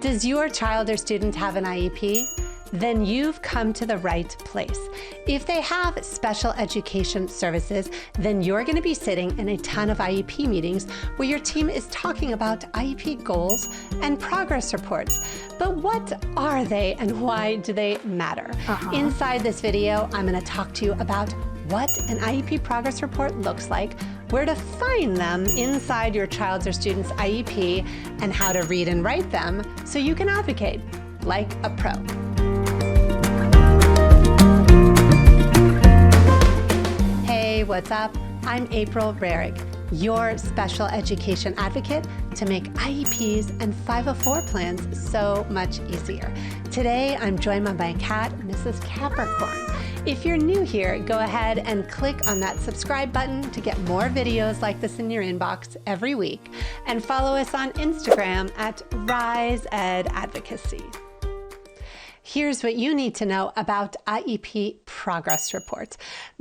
Does your child or student have an IEP? Then you've come to the right place. If they have special education services, then you're going to be sitting in a ton of IEP meetings where your team is talking about IEP goals and progress reports. But what are they and why do they matter? Inside this video, I'm going to talk to you about what an IEP progress report looks like, where to find them inside your child's or student's IEP, and how to read and write them so you can advocate like a pro. Hey, what's up? I'm April Rarig, your special education advocate to make IEPs and 504 plans so much easier. Today, I'm joined by my cat, Mrs. Capricorn. If you're new here, go ahead and click on that subscribe button to get more videos like this in your inbox every week, and follow us on Instagram at Rise Ed Advocacy. Here's what you need to know about IEP Progress Reports.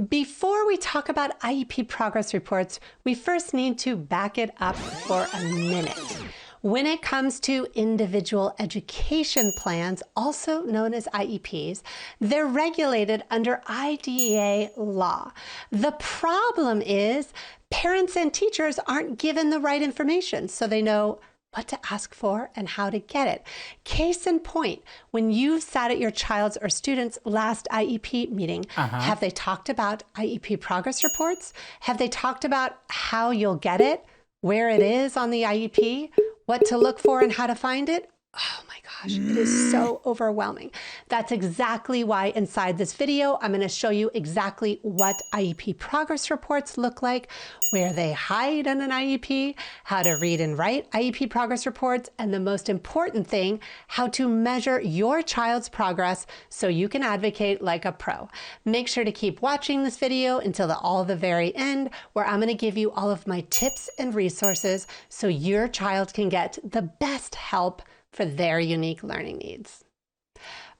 Before we talk about IEP Progress Reports, we first need to back it up for a minute. When it comes to individual education plans, also known as IEPs, they're regulated under IDEA law. The problem is parents and teachers aren't given the right information so they know what to ask for and how to get it. Case in point, when you've sat at your child's or student's last IEP meeting, have they talked about IEP progress reports? Have they talked about how you'll get it, where it is on the IEP, what to look for and how to find it? Oh my gosh, it is so overwhelming. That's exactly why inside this video, I'm going to show you exactly what IEP progress reports look like, where they hide in an IEP, how to read and write IEP progress reports, and the most important thing, how to measure your child's progress so you can advocate like a pro. Make sure to keep watching this video until all the very end, where I'm going to give you all of my tips and resources so your child can get the best help for their unique learning needs.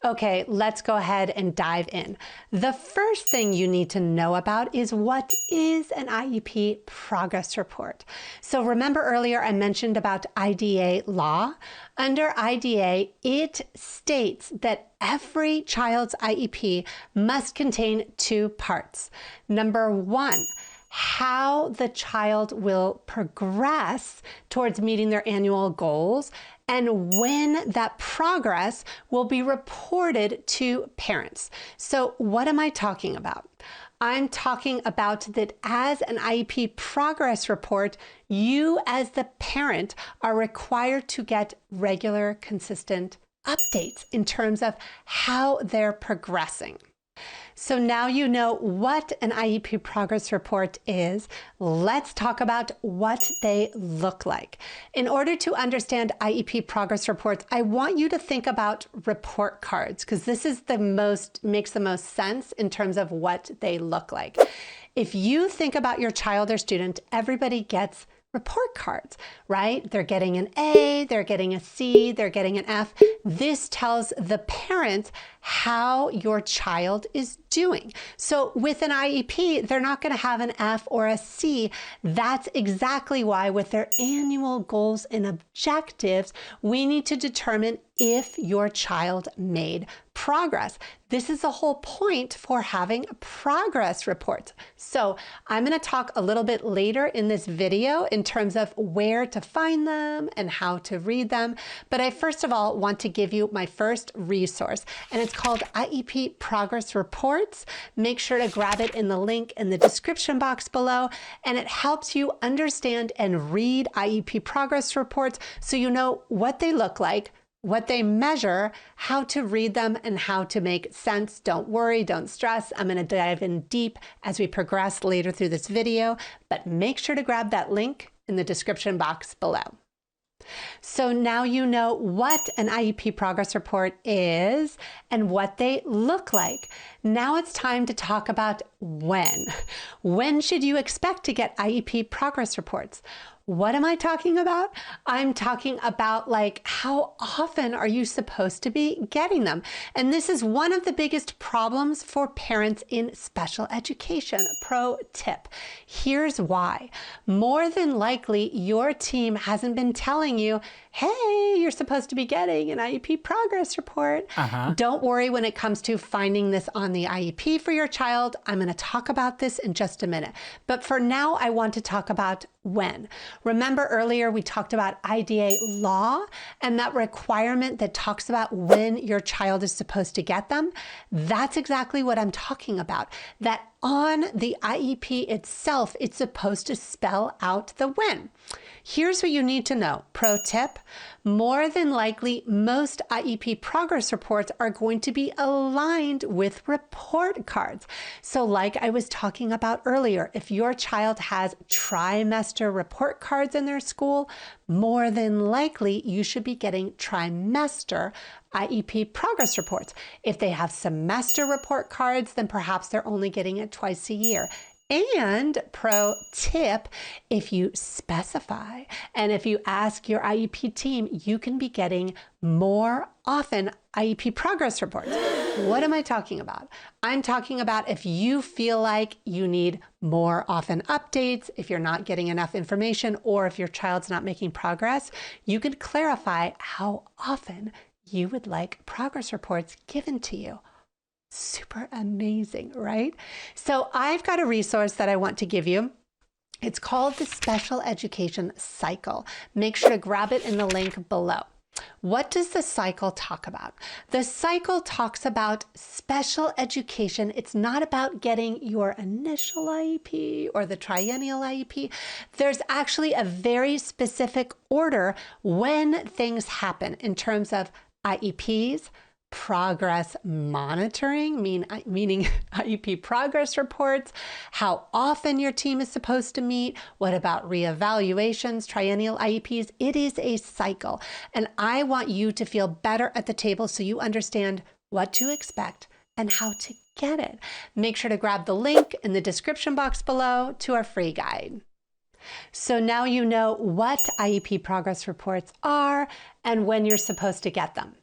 Okay, let's go ahead and dive in. The first thing you need to know about is what is an IEP progress report. So remember earlier I mentioned about IDEA law. Under IDEA, it states that every child's IEP must contain two parts. Number one, how the child will progress towards meeting their annual goals, and when that progress will be reported to parents. So what am I talking about? I'm talking about that as an IEP progress report, you as the parent are required to get regular, consistent updates in terms of how they're progressing. So now you know what an IEP progress report is. Let's talk about what they look like. In order to understand IEP progress reports, I want you to think about report cards, because this is makes the most sense in terms of what they look like. If you think about your child or student, everybody gets report cards, right? They're getting an A, they're getting a C, they're getting an F. This tells the parent how your child is doing. So with an IEP, they're not going to have an F or a C. That's exactly why with their annual goals and objectives, we need to determine if your child made progress. This is the whole point for having progress reports. So I'm going to talk a little bit later in this video in terms of where to find them and how to read them. But I first of all want to give you my first resource, and it's called IEP Progress Reports. Make sure to grab it in the link in the description box below, and it helps you understand and read IEP progress reports so you know what they look like, what they measure, how to read them, and how to make sense. Don't worry, don't stress. I'm going to dive in deep as we progress later through this video, but make sure to grab that link in the description box below. So now you know what an IEP progress report is and what they look like. Now it's time to talk about when. When should you expect to get IEP progress reports? What am I talking about? I'm talking about like how often are you supposed to be getting them? And this is one of the biggest problems for parents in special education. Pro tip. Here's why. More than likely, your team hasn't been telling you, hey, you're supposed to be getting an IEP progress report. Don't worry when it comes to finding this on the IEP for your child. I'm going to talk about this in just a minute. But for now, I want to talk about when. Remember earlier we talked about IDA law and that requirement that talks about when your child is supposed to get them? That's exactly what I'm talking about. That on the IEP itself, it's supposed to spell out the when. Here's what you need to know. Pro tip, more than likely, most IEP progress reports are going to be aligned with report cards. So like I was talking about earlier, if your child has trimester report cards in their school, more than likely you should be getting trimester IEP progress reports. If they have semester report cards, then perhaps they're only getting it twice a year. And pro tip, if you specify and if you ask your IEP team, you can be getting more often IEP progress reports. What am I talking about? I'm talking about if you feel like you need more often updates, if you're not getting enough information, or if your child's not making progress, you can clarify how often you would like progress reports given to you. Super amazing, right? So I've got a resource that I want to give you. It's called the Special Education Cycle. Make sure to grab it in the link below. What does the cycle talk about? The cycle talks about special education. It's not about getting your initial IEP or the triennial IEP. There's actually a very specific order when things happen in terms of IEPs, progress monitoring, meaning IEP progress reports, how often your team is supposed to meet, what about reevaluations, triennial IEPs. It is a cycle. And I want you to feel better at the table so you understand what to expect and how to get it. Make sure to grab the link in the description box below to our free guide. So now you know what IEP progress reports are and when you're supposed to get them.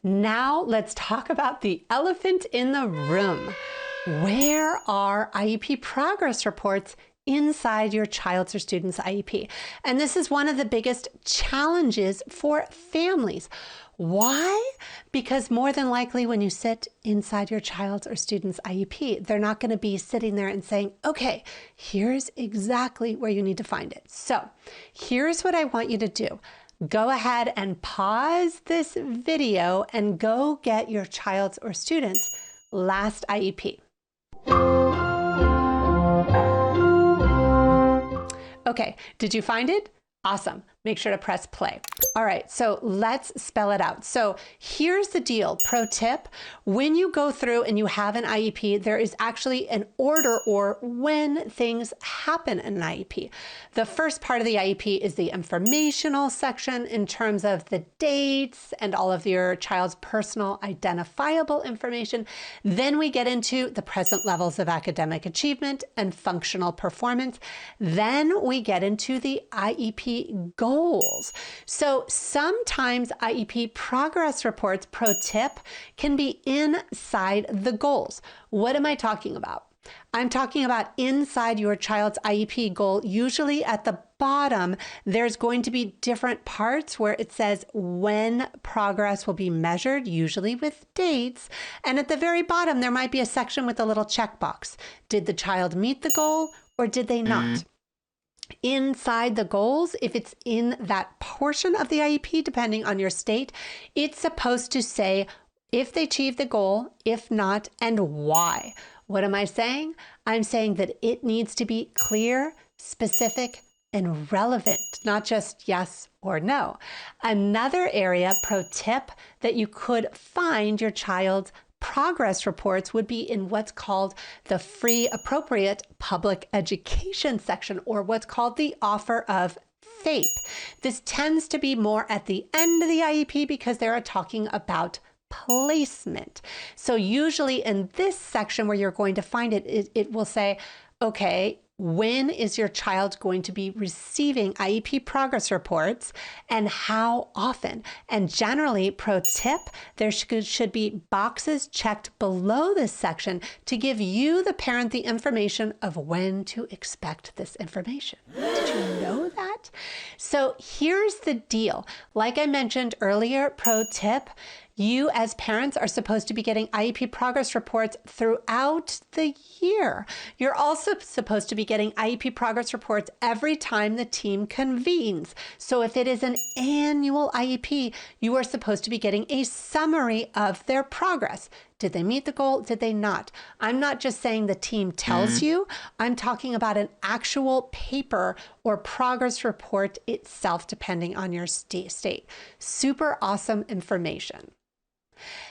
Now let's talk about the elephant in the room. Where are IEP progress reports inside your child's or student's IEP? And this is one of the biggest challenges for families. Why? Because more than likely when you sit inside your child's or student's IEP, they're not going to be sitting there and saying, okay, here's exactly where you need to find it. So here's what I want you to do. Go ahead and pause this video and go get your child's or student's last IEP. Okay, did you find it? Awesome. Make sure to press play. All right, so let's spell it out. So here's the deal. Pro tip, when you go through and you have an IEP, there is actually an order or when things happen in an IEP. The first part of the IEP is the informational section in terms of the dates and all of your child's personal identifiable information. Then we get into the present levels of academic achievement and functional performance. Then we get into the IEP goals. So sometimes IEP progress reports, pro tip, can be inside the goals. What am I talking about? I'm talking about inside your child's IEP goal. Usually at the bottom, there's going to be different parts where it says when progress will be measured, usually with dates. And at the very bottom, there might be a section with a little checkbox. Did the child meet the goal or did they not? Inside the goals, if it's in that portion of the IEP, depending on your state, it's supposed to say if they achieved the goal, if not, and why. What am I saying? I'm saying that it needs to be clear, specific, and relevant, not just yes or no. Another area, pro tip, that you could find your child's progress reports would be in what's called the free appropriate public education section, or what's called the offer of FAPE. This tends to be more at the end of the IEP because they're talking about placement. So usually in this section where you're going to find it, it will say, okay, when is your child going to be receiving IEP progress reports and how often? And generally, pro tip, there should be boxes checked below this section to give you, the parent, the information of when to expect this information. Did you know that? that. So here's the deal. Like I mentioned earlier, pro tip, you as parents are supposed to be getting IEP progress reports throughout the year. You're also supposed to be getting IEP progress reports every time the team convenes. So if it is an annual IEP, you are supposed to be getting a summary of their progress. Did they meet the goal? Did they not? I'm not just saying the team tells you. I'm talking about an actual paper or progress report itself, depending on your state. Super awesome information.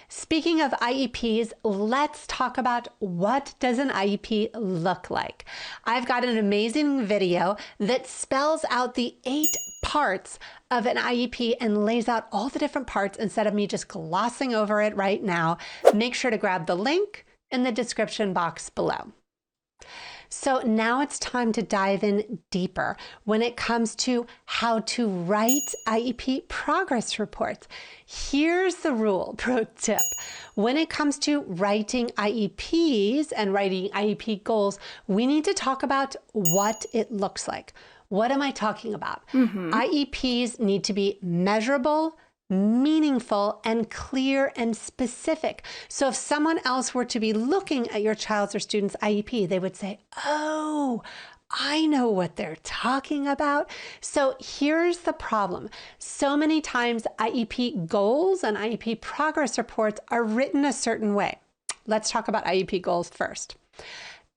Speaking of IEPs, let's talk about what does an IEP look like. I've got an amazing video that spells out the 8 parts of an IEP and lays out all the different parts instead of me just glossing over it right now. Make sure to grab the link in the description box below. So now it's time to dive in deeper when it comes to how to write IEP progress reports. Here's the rule, pro tip. When it comes to writing IEPs and writing IEP goals, we need to talk about what it looks like. What am I talking about? IEPs need to be measurable, meaningful, and clear and specific. So if someone else were to be looking at your child's or student's IEP, they would say, oh, I know what they're talking about. So here's the problem. So many times IEP goals and IEP progress reports are written a certain way. Let's talk about IEP goals first.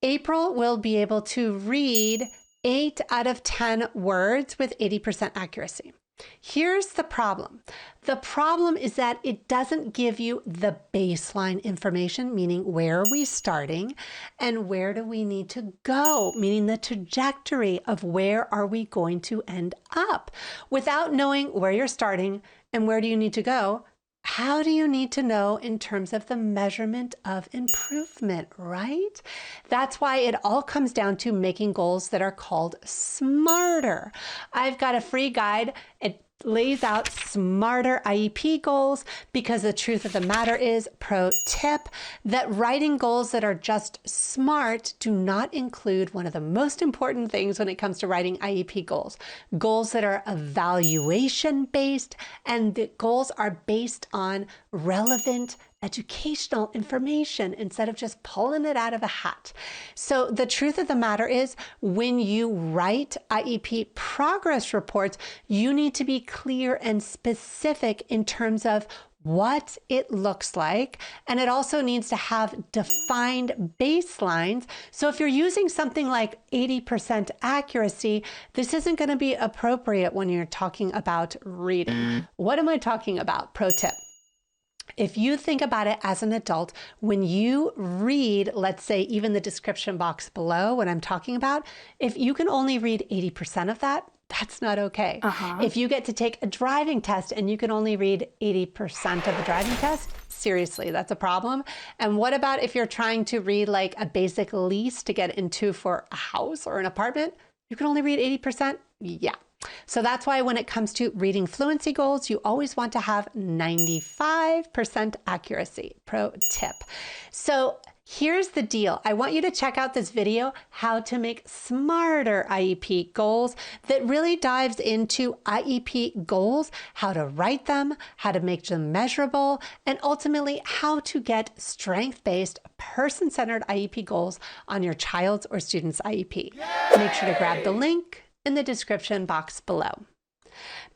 April will be able to read 8 out of 10 words with 80% accuracy. Here's the problem. The problem is that it doesn't give you the baseline information, meaning where are we starting and where do we need to go, meaning the trajectory of where are we going to end up. Without knowing where you're starting and where do you need to go, how do you need to know in terms of the measurement of improvement, right? That's why it all comes down to making goals that are called smarter. I've got a free guide. It lays out smarter IEP goals because the truth of the matter is, pro tip, that writing goals that are just smart do not include one of the most important things when it comes to writing IEP goals. Goals that are evaluation based, and the goals are based on relevant educational information instead of just pulling it out of a hat. So the truth of the matter is, when you write IEP progress reports, you need to be clear and specific in terms of what it looks like, and it also needs to have defined baselines. So if you're using something like 80% accuracy, this isn't going to be appropriate when you're talking about reading. What am I talking about? Pro tip. If you think about it as an adult, when you read, let's say even the description box below, what I'm talking about, if you can only read 80% of that, that's not okay. If you get to take a driving test and you can only read 80% of the driving test, seriously, that's a problem. And what about if you're trying to read like a basic lease to get into for a house or an apartment? You can only read 80%? Yeah. So that's why when it comes to reading fluency goals, you always want to have 95% accuracy. Pro tip. So here's the deal. I want you to check out this video, how to make smarter IEP goals, that really dives into IEP goals, how to write them, how to make them measurable, and ultimately how to get strength-based, person-centered IEP goals on your child's or student's IEP. Make sure to grab the link in the description box below.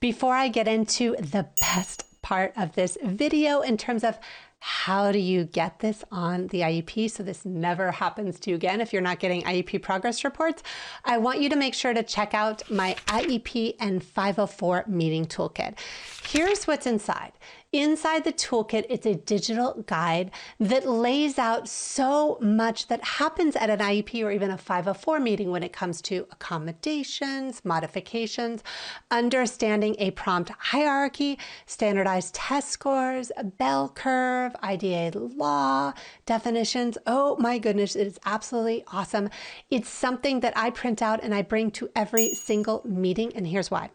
Before I get into the best part of this video in terms of how do you get this on the IEP so this never happens to you again if you're not getting IEP progress reports, I want you to make sure to check out my IEP and 504 meeting toolkit. Here's what's inside. Inside the toolkit, it's a digital guide that lays out so much that happens at an IEP or even a 504 meeting when it comes to accommodations, modifications, understanding a prompt hierarchy, standardized test scores, a bell curve, IDA law, definitions. Oh my goodness, it is absolutely awesome. It's something that I print out and I bring to every single meeting, and here's why.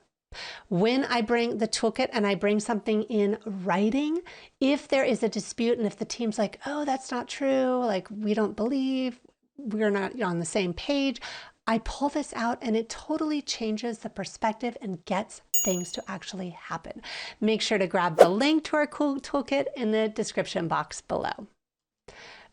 When I bring the toolkit and I bring something in writing, if there is a dispute and if the team's like, oh, that's not true, like we don't believe, we're not on the same page, I pull this out and it totally changes the perspective and gets things to actually happen. Make sure to grab the link to our cool toolkit in the description box below.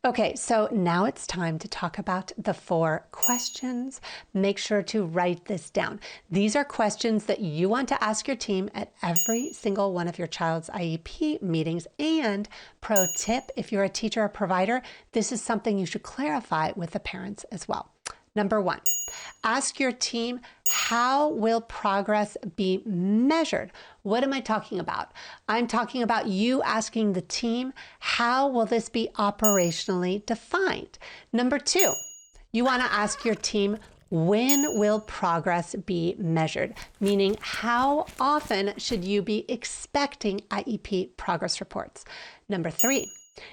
Okay, so now it's time to talk about the 4 questions. Make sure to write this down. These are questions that you want to ask your team at every single one of your child's IEP meetings. And pro tip, if you're a teacher or provider, this is something you should clarify with the parents as well. Number 1, ask your team, how will progress be measured? What am I talking about? I'm talking about you asking the team, how will this be operationally defined? Number 2, you want to ask your team, when will progress be measured? Meaning, how often should you be expecting IEP progress reports? Number 3,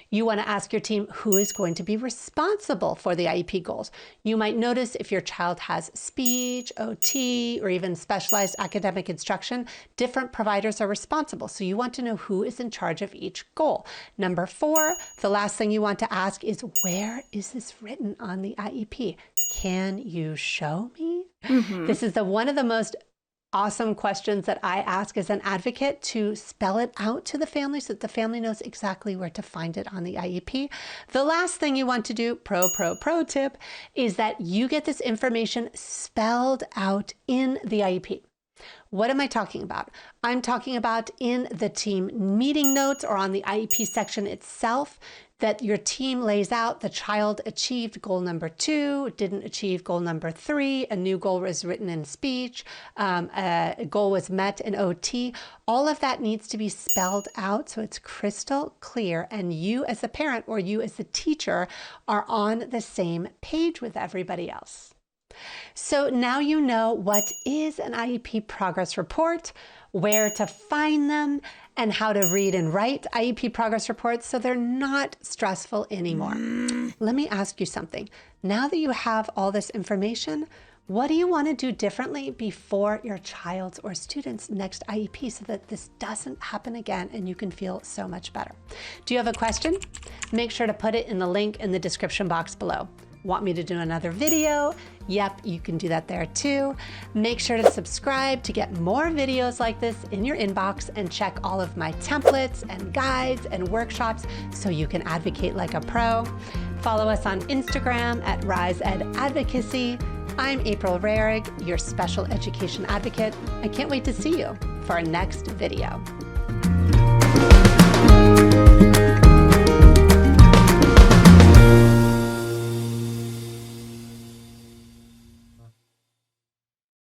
you want to ask your team who is going to be responsible for the IEP goals. You might notice if your child has speech, OT, or even specialized academic instruction, different providers are responsible. So you want to know who is in charge of each goal. Number 4, the last thing you want to ask is, where is this written on the IEP? Can you show me? This is one of the most awesome questions that I ask as an advocate, to spell it out to the family so that the family knows exactly where to find it on the IEP. The last thing you want to do, pro tip, is that you get this information spelled out in the IEP. What am I talking about? I'm talking about in the team meeting notes or on the IEP section itself, that your team lays out the child achieved goal number 2, didn't achieve goal number 3, a new goal was written in speech, a goal was met in OT. All of that needs to be spelled out so it's crystal clear, and you as a parent or you as the teacher are on the same page with everybody else. So now you know what is an IEP progress report, where to find them, and how to read and write IEP progress reports so they're not stressful anymore. Let me ask you something. Now that you have all this information, what do you want to do differently before your child's or student's next IEP so that this doesn't happen again and you can feel so much better? Do you have a question? Make sure to put it in the link in the description box below. Want me to do another video? Yep, you can do that there too. Make sure to subscribe to get more videos like this in your inbox, and check all of my templates and guides and workshops so you can advocate like a pro. Follow us on Instagram at RiseEdAdvocacy. I'm April Rarig, your special education advocate. I can't wait to see you for our next video.